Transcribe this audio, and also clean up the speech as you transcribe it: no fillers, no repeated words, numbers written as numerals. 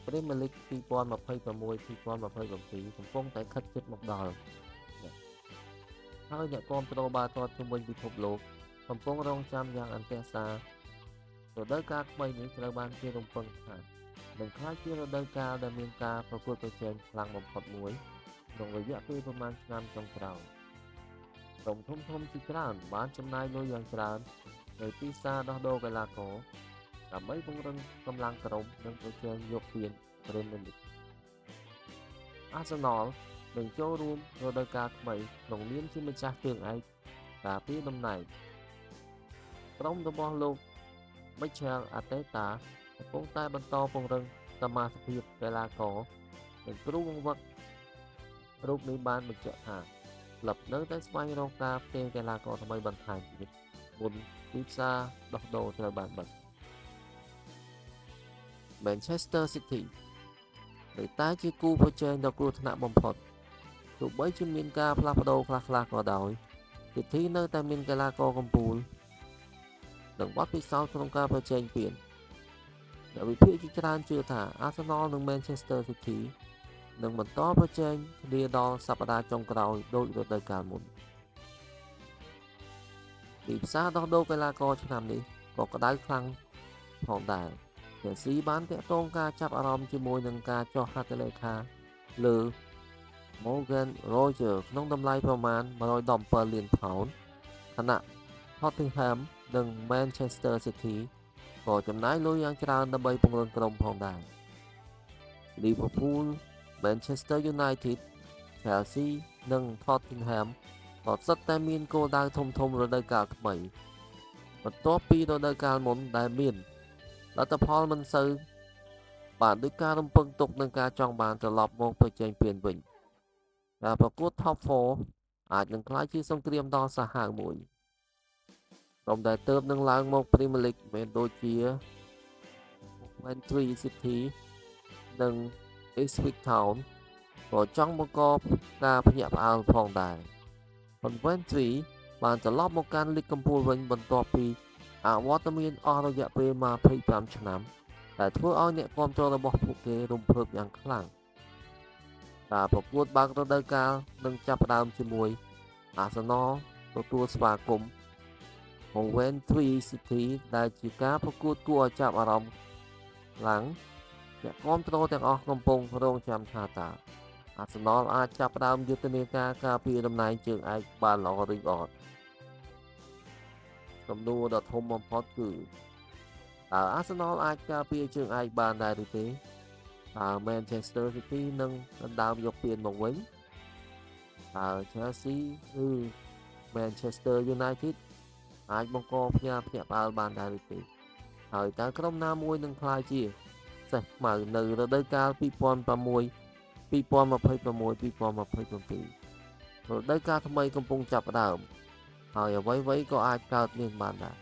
Premier League 2026-2027 កំពុងតែខិតជិតមកដល់ហើយអ្នកគាំទ្របាល់ទាត់ជុំវិញពិភពលោកកំពុងរងចាំយ៉ាងអន្ទះសាររដូវកាលថ្មីនេះត្រូវបានគេរំពឹងថានឹងក្លាយជារដូវកាលដែលមានការប្រកួតប្រជែងខ្លាំងបំផុតមួយក្នុងរយៈពេលប្រមាណឆ្នាំចុងក្រោយក្រុមធំៗជាច្រើនបានចំណាយលុយយ៉ាងច្រើនលើទីផ្សារដោះដូរកីឡាករដើម្បីពង្រឹងកម្លាំងក្រុមនិងប្រជែងយកពាន Premier League Arsenal នឹងចូលរួមរដូវកាលថ្មីក្នុងនាមជាម្ចាស់ជើងឯកការពារតំណែងក្រុមរបស់លោក Mikel Arteta កំពុងតែបន្តពង្រឹងសមាជិកកីឡាករនិងគ្រូបង្វឹករូបនេះបានបញ្ជាក់ថាក្លឹបនៅតែស្វែងរកការផ្ទេរកីឡាករថ្មីបន្ថែមទៀតមុនទីផ្សារដោះដូរត្រូវបានបិទ Manchester City នៅតែជាគូប្រជែងដ៏គ្រោះថ្នាក់បំផុតទោះបីជាមានការផ្លាស់ប្ដូរខ្លះៗក៏ដោយ City នៅតែមានកីឡាករកំពូលនិងបទពិសោធន៍ក្នុងការប្រជែងពានអ្នកវិភាគជាច្រើនជឿថា Arsenal និង Manchester City នឹងបន្តប្រជែងគ្នាដល់សប្តាហ៍ចុងក្រោយដូចរដូវកាលមុនទីផ្សារដោះដូរកីឡាករឆ្នាំនេះក៏ក្តៅខ្លាំងផងដែរ Chelsea បានទាក់ទងការចាប់អារម្មណ៍ជាមួយនឹងការចុះហត្ថលេខាលើ Morgan Rogers ក្នុងតម្លៃប្រមាណ117លានផោនខណៈ Tottenham និង Manchester City ក៏ចំណាយលុយយ៉ាងច្រើនដើម្បីពង្រឹងក្រុមផងដែរ Liverpool Manchester United Chelsea និង Tottenham ក៏សុទ្ធតែមានគោលដៅធំៗរដូវកាលថ្មីបន្ទាប់ពីរដូវកាលមុនដែលមានលទ្ធផលមិនសូវបានដោយការរំពឹងទុកនឹងការចង់បានត្រឡប់មកប្រជែងពានវិញការប្រកួត Top 4 អាចនឹងក្លាយជាសង្គ្រាមដ៏សាហាវមួយក្រុមដែលទើបនឹងឡើងមក Premier League មានដូចជា Coventry City និង Ipswich Town ក៏ចង់បង្កការភ្ញាក់ផ្អើលផងដែរ Coventry បានត្រឡប់មកកាន់លីកកំពូលវិញបន្ទាប់ពីអវត្តមានអស់រយៈពេល25ឆ្នាំដែលធ្វើឲ្យអ្នកគាំទ្ររបស់ពួកគេរំភើបយ៉ាងខ្លាំងការប្រកួតបើករដូវកាលនឹងចាប់ផ្ដើមជាមួយ Arsenal ទទួលស្វាគមន៍ Coventry City ដែលជាការប្រកួតគួរឲ្យចាប់អារម្មណ៍ខ្លាំងអ្នកគាំទ្រទាំងអស់កំពុងរងចាំថាតើ Arsenal អាចចាប់ផ្ដើមយុទ្ធនាការការពារតំណែងជើងឯកបានល្អឬអត់សំណួរដ៏ធំបំផុតគឺតើ Arsenal អាចការពារជើងឯកបានដែរឬទេតើ Manchester City នឹងដណ្ដើមយកពានមកវិញតើ Chelsea ឬ Manchester United អាចបង្កភ្ញាក់ផ្អើលបានដែរឬទេហើយតើក្រុមណាមួយនឹងក្លាយជាសេះខ្មៅនៅរដូវកាល2026-2027 រដូវកាលថ្មីកំពុងចាប់ផ្ដើមហើយអ្វីៗក៏អាចកើតមានបានដែរ